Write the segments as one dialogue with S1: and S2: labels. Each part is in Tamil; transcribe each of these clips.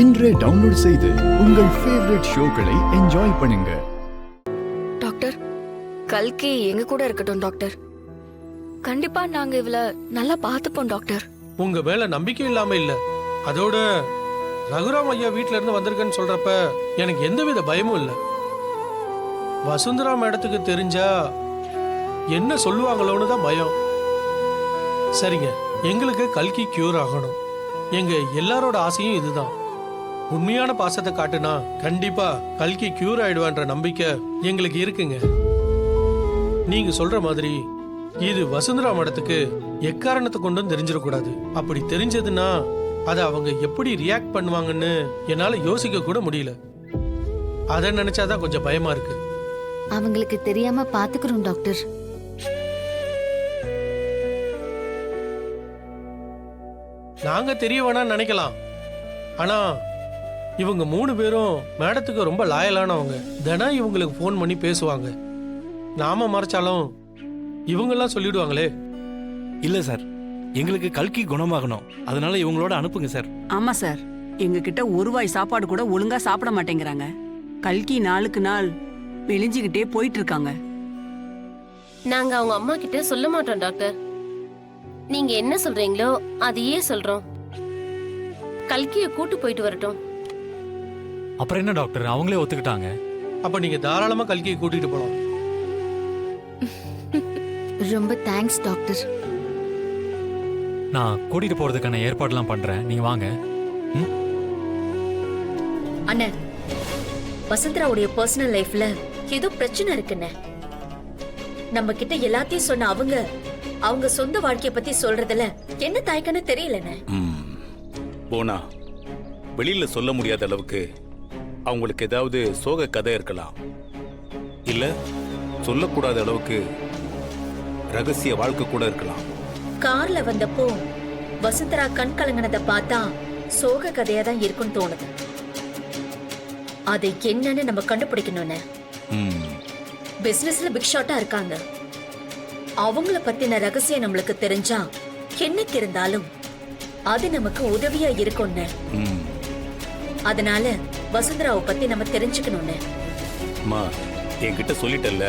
S1: இன்றே டவுன்லோட் செய்து உங்கள் ஃபேவரட் ஷோக்களை என்ஜாய் பண்ணுங்க.
S2: டாக்டர், கல்கி எங்க கூட இருக்கட்டும் டாக்டர். கண்டிப்பா நாங்க இவள நல்லா பார்த்துப்போம் டாக்டர்.
S3: உங்க மேல நம்பிக்கை இல்லாம இல்ல. அதோட ரகுராம் ஐயா வீட்ல இருந்து வந்திருக்கேன்னு சொல்றப்ப எனக்கு எந்தவித பயமும் இல்ல. வசுந்தரா மேடத்துக்கு தெரிஞ்சா என்ன சொல்லுவாங்களோன்னு தான் பயம். சரிங்க, எங்களுக்கு கல்கி கியூர் ஆகணும். எங்க எல்லாரோட ஆசையும் இதுதான். உண்மையான பாசத்தை காட்டுனா கண்டிப்பா கல்கி கியூர் ஆயிடுவான்ற நம்பிக்கை எங்களுக்கு இருக்குங்க. நீங்க சொல்ற மாதிரி இது வசுந்தரா மேடத்துக்கு எக்காரணத்தை கொண்டும் தெரிஞ்சிடக்கூடாது. அப்படி தெரிஞ்சதுன்னா அதை அவங்க எப்படி ரியாக்ட் பண்ணுவாங்கன்னு என்னால யோசிக்க கூட முடியல. அதை நினைச்சாதான் கொஞ்சம் பயமா இருக்கு.
S4: அவங்களுக்கு தெரியாம பாத்துக்கிறோம் டாக்டர்.
S3: நாங்க தெரிய வேணாம்னு நினைக்கலாம். ஆனா இவங்க 3 பேரும் மேடத்துக்கு ரொம்ப லாயலானவங்க. தினம் இவங்களுக்கு ஃபோன் பண்ணி பேசுவாங்க. நாம மறைச்சாலும் இவங்கெல்லாம் சொல்லிடுவாங்களே.
S5: இல்ல சார், எங்களுக்கு கல்கி குணமாகணும். அதனால இவங்களோட அனுப்புங்க சார்.
S6: ஆமா சார், எங்க கிட்ட ஒரு வாய் சாப்பாடு கூட ஒழுங்கா சாப்பிட மாட்டேங்கிறாங்க. கல்கி நாளுக்கு நாள் வெளிஞ்சுக்கிட்டே போயிட்டு இருக்காங்க.
S7: நாங்க அவங்க அம்மா கிட்ட சொல்ல மாட்டோம் டாக்டர். நீங்க என்ன சொல்றீங்களோ அதையே சொல்றோம். கல்கிய கூட்டு போயிட்டு வரட்டும்.
S8: அப்புறம் என்ன டாக்டர், அவங்களே ஒத்துக்கிட்டாங்க.
S3: அப்ப நீங்க தாராளமா கல்கியை கூட்டிட்டு போலாம்.
S4: ரொம்ப தேங்க்ஸ் டாக்டர்.
S8: நான் கூட்டிட்டு போறதுக்கான ஏற்பாடுலாம் பண்றேன், நீங்க வாங்க.
S9: அண்ணே, வசுந்தராவுடைய பர்சனல் லைஃப்ல ஏதோ பிரச்சனை இருக்குண்ணே. நம்ம கிட்ட எல்லாத்தையும் சொன்ன அவங்க சொந்த வாழ்க்கைய பத்தி சொல்றதுல என்ன தயக்கன்னு தெரியலண்ணே.
S10: போனா வெளியில சொல்ல முடியாத அளவுக்கு அவங்களுக்கு ஏதாவது சோக கதை இருக்கலாம். இல்ல சொல்லக்கூடாத அளவுக்கு ரகசிய வாழ்க்கை கூட இருக்கலாம்.
S9: கார்ல வந்தப்போ வசுந்தரா கண் கலங்கினதை பார்த்தா சோக கதையா தான் இருக்குன்னு தோணுது. அதை என்னன்னு நம்ம கண்டுபிடிக்கணும்னு. பிசினஸ்ல பிக் ஷாட்டா இருக்காங்க. அவங்கள பத்தின ரகசியம் நம்மளுக்கு தெரிஞ்சா என்னைக்கு இருந்தாலும் அது நமக்கு உதவியா இருக்கும்னு. அதனால வசுந்தராவை பத்தி நம்ம தெரிஞ்சுக்கணும்னு.
S10: அம்மா, என்கிட்ட சொல்லிட்டல்ல,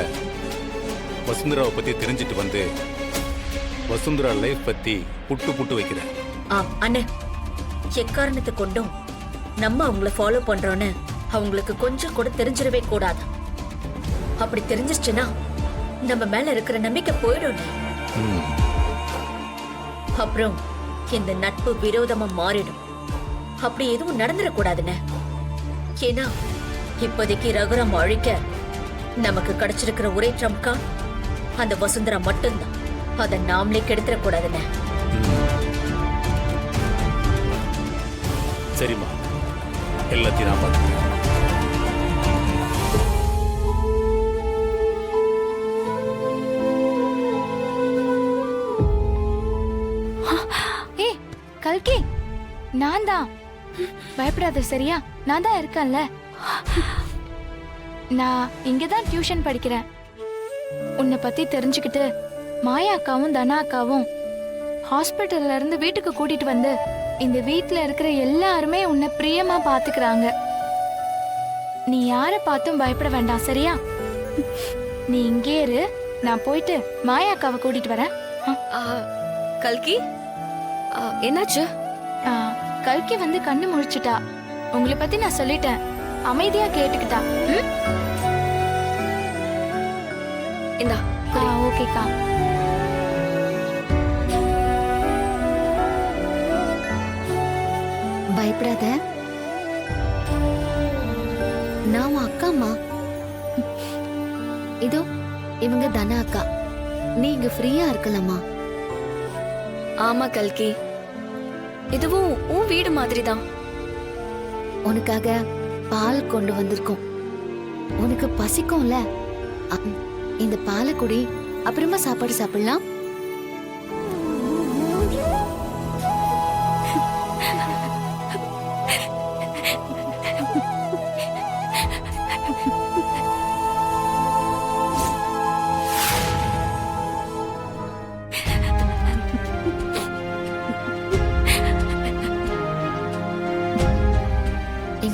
S10: வசுந்தராவை பத்தி தெரிஞ்சிட்டு வந்து வசுந்தரா லைஃப் பத்தி புட்டு வைக்கிறேன்.
S9: அண்ணே, எக்காரணத்தை கொண்டும் நம்ம அவங்கள ஃபாலோ பண்றோன்னு அவங்களுக்கு கொஞ்சம் கூட தெரிஞ்சிடவே கூடாது. அப்படி தெரிஞ்சிருச்சுன்னா நம்ம மேல இருக்கிற நம்பிக்கை போயிடும். அப்புறம் இந்த நட்பு விரோதமா மாறிடும். அப்படி எதுவும் நடந்துடக்கூடாதுன்னு. ஏன்னா இப்போதைக்கு ரகுராம் அழிக்க நமக்கு கிடைச்சிருக்கிற ஒரே ட்ரம்ப் கார்டு அந்த வசுந்தரா மட்டும்தான். அதை நாமளே கெடுத்துடக்கூடாதுன்னு.
S10: சரிம்மா, எல்லாத்தையும் நான் பார்த்துக்கிறேன்.
S4: ஏய் கல்கி, நான் தான். பயப்படாத சரியா? நான் தான் இருக்கேன்ல. நான் இங்கதான் டியூஷன் படிக்கிறேன். உன்னை பத்தி தெரிஞ்சுக்கிட்டு மாயா அக்காவும் தனா அக்காவும் ஹாஸ்பிட்டல்ல இருந்து வீட்டுக்கு கூட்டிட்டு வந்து இந்த வீட்டுல இருக்கிற எல்லாருமே உன்னை பிரியமா பாத்துக்கிறாங்க. நீ யார பார்த்தும் பயப்பட வேண்டாம் சரியா? நீ இங்கே இரு, நான் போயிட்டு மாயா அக்காவை கூட்டிட்டு வரேன்.
S2: கல்கி, என்னாச்சு?
S4: கல்கி வந்து கண்ணு முழிச்சிட்டா. உங்களை பத்தி நான் சொல்லிட்டேன், அமைதியா கேட்டுக்கிட்டா.
S2: இந்தா.
S4: ஓகேக்கா. பயப்படாத, நான் உன் அக்காம்மா. இதோ இவங்க தனா அக்கா. நீ இங்க ஃப்ரீயா இருக்கலாமா?
S2: ஆமா கல்கி, இதுவும் உன் வீடு மாதிரிதான்.
S4: உனக்காக பால் கொண்டு வந்திருக்கோம். உனக்கு பசிக்கும்ல, இந்த பாலை குடி, அப்புறமா சாப்பாடு சாப்பிடலாம்.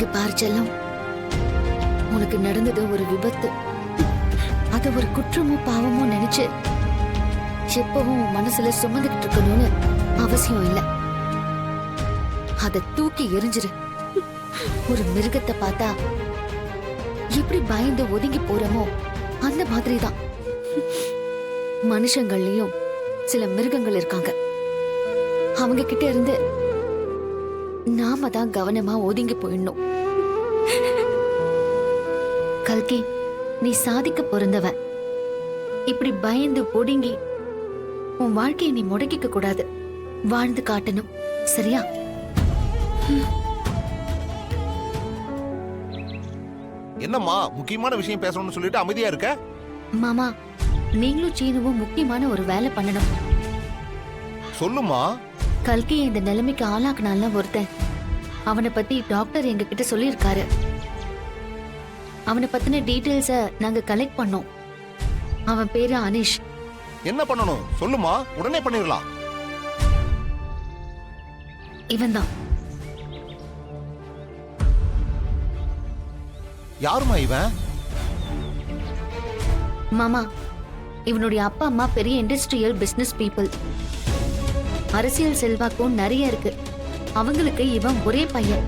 S2: இங்க பாரு செல்லம், உனக்கு நடந்தது ஒரு விபத்து. அத ஒரு குற்றமோ பாவமோ நினைச்சு எப்பவும் உன் மனசுல சுமந்துகிட்டு இருக்கணும்னு அவசியம் இல்ல. அத தூக்கி எரிஞ்சிரு. ஒரு மிருகத்தை பார்த்தா எப்படி பயந்து ஒதுங்கி போறோமோ அந்த மாதிரிதான் மனுஷங்கள்லயும் சில மிருகங்கள் இருக்காங்க. அவங்க கிட்ட இருந்து நாம தான் கவனமா ஒதுங்கி போயிடணும். கல்கி, நீ சாதிக்க பிறந்தவன். இப்படி பயந்து ஒடுங்கி உன் வாழ்க்கையை நீ முடக்கிக்க கூடாது. வாழ்ந்து காட்டணும், சரியா?
S11: என்னம்மா முக்கியமான விஷயம் பேசணும்னு சொல்லிட்டு அமைதியா இருக்க?
S2: மாமா, நீங்களும் சீனுவும் முக்கியமான ஒரு வேலை பண்ணணும்.
S11: சொல்லுமா.
S2: கல்கியை இந்த நிலைமைக்கு ஆளாக்குனால ஒருத்தன். அவனை பத்தி டாக்டர் எங்க கிட்ட சொல்லியிருக்காரு. அவனை பத்தின டீடைல்ஸ நாங்க கலெக்ட் பண்ணோம். அவன் பேரு அனிஷ்.
S11: என்ன பண்ணணும் சொல்லுமா, உடனே பண்ணிடலாம்.
S2: இவன்தான்.
S11: யாருமா இவன்?
S2: மாமா, இவனுடைய அப்பா அம்மா பெரிய இண்டஸ்ட்ரியல் பிசினஸ் பீப்புள். அரசியல் செல்வாக்கும் நிறைய இருக்கு. அவங்களுக்கு இவன் ஒரே பையன்.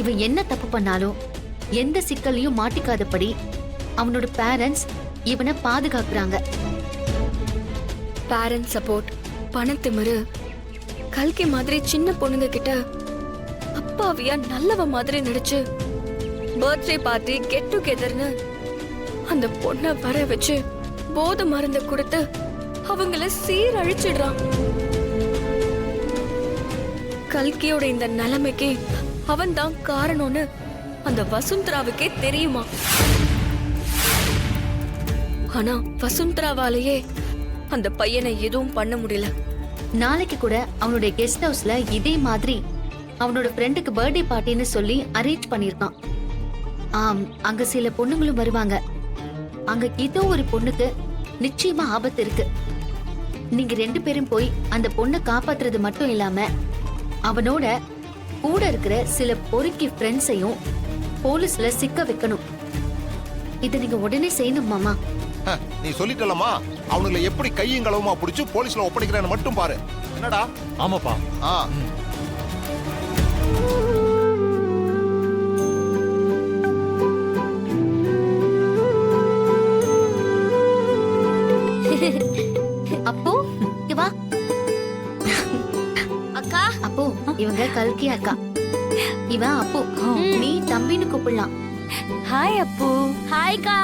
S2: இவன் என்ன தப்பு பண்ணாலும் எந்த சிக்கலையும் மாட்டிக்காதபடி அவனோட பேரண்ட்ஸ் இவனை பாதுகாக்கிறாங்க. பேரண்ட் சப்போர்ட், பணத்திமிரு, கல்கி மாதிரி சின்ன பொண்ணுங்க கிட்ட அப்பாவியா நல்லவ மாதிரி நடிச்சு பர்த்டே பார்ட்டி கெட் டுகெதர்னு அந்த பொண்ணை வர வச்சு போதை மருந்த கொடுத்து அவங்கள சீரழிச்சிடுறான். கல்கியோட இந்த நிலைமைக்கு அவன் தான் காரணம்னு அந்த வசுந்தராவுக்கே தெரியுமா? ஆனா வசுந்தராவாலேயே அந்த பையனை எதுவும் பண்ண முடியல. நாளைக்கு கூட அவனுடைய கெஸ்ட் ஹவுஸ்ல இதே மாதிரி அவனோட ஃப்ரெண்டுக்கு பர்த்டே பார்ட்டின்னு சொல்லி அரேஞ்ச் பண்ணிருக்கான். அங்க சில பொண்ணுங்களும் வருவாங்க. அங்க ஏதோ ஒரு பொண்ணுக்கு நிச்சயமா ஆபத்து இருக்கு. நீங்க 2 பேரும் போய் அந்த பொண்ணை காப்பாத்துறது மட்டும் இல்லாம அவனோட கூட இருக்கிற சில பொறுக்கி ஃப்ரெண்ட்ஸையும் போலீஸ்ல சிக்க வைக்கணும். இத நீங்க உடனே செய்யணும் மாமா.
S11: நீ சொல்லிட்டலமா, அவனுங்களை எப்படி கையும் களவுமா பிடிச்சு போலீஸ்ல ஒப்படைக்கிறேன்னு மட்டும் பாரு. என்னடா?
S8: ஆமாப்பா.
S2: அப்போ வா.
S9: அக்கா,
S2: அப்போ இவங்க கல்கி அக்கா. இவன் அப்போ, நீ தம்பின்னு கூப்பிடலாம்.
S4: ஹாய் அப்பு.
S9: ஹாய்க்கா.